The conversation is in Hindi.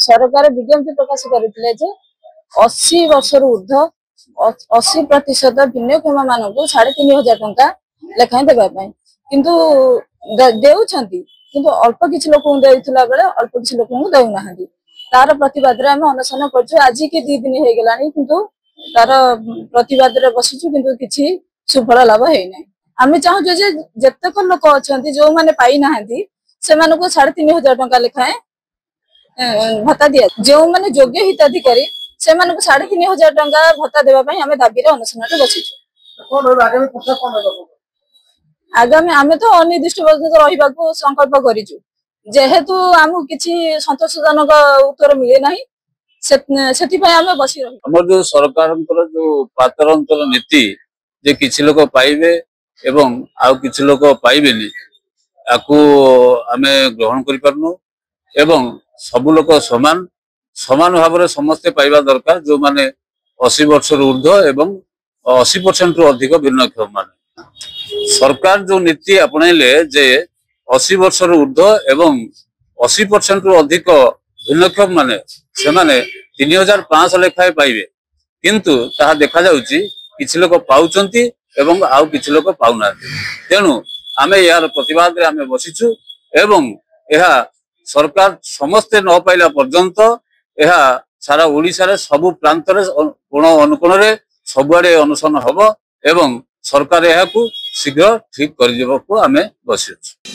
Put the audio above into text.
सरकार विज्ञप्ति प्रकाश करते 80 वर्ष ऊर्ध 80% भिन्नक्षम मान 3500 टंका लेखाएं देवाई किंतु किंतु अल्प किसी लोक देला बेले अल्प किसी लोक देना तार प्रतिवाद आम अनशन कर आज के 2 दिन हो गला किंतु तार प्रतिवाद बसीचु किंतु किसी सुफल लाभ है आम चाहूँ जेतक लोक अच्छा जो मैंने पाई ना से 3500 टंका लेखाएं भत्ता दिया जो मैंने योग्य हिताधिकारी से 3500 टंका भत्ता देवाई आम दाबी अनशन बसीचु आगामी आम तो अनिर्दिष्ट पर्यटन रहा संकल्प करूँ जेहेतु आमको किसी संतोषजनक उत्तर मिले ना से आम बस जो सरकार जो पातरंतर नीति जे किसी लोग पाइबे एवं आउ किसी लोग पाइबेनी याकू आम ग्रहण करूँ एवं सब लोग समान समान भाव में समस्ते पाइबा दरकार जो माने 80 वर्ष ऊर्ध्व एवं 80% रु अधिक भिन्नक्षम माने सरकार जो नीति अपनैले जे 80 वर्ष ऊर्ध्व एवं 80% रु अधिक भिन्नक्षम माने से माने 3500 लेखाएं पाइबे किंतु ताहा देखा जाउची किछि लोक पाउचंती एवं आउ किछि लोक पाउना तेणु आमे यार प्रतिवाद रे आमे बसिछु एवं एहा सरकार समस्ते न पाइला पर्यंत एहा सारा ओडिसा रे सब प्रांत रे कोण अनुकोण रे सबआडे अनुसरण हबो एवं सरकार एहा को शीघ्र ठीक कर जेबो को आमे बसिछु।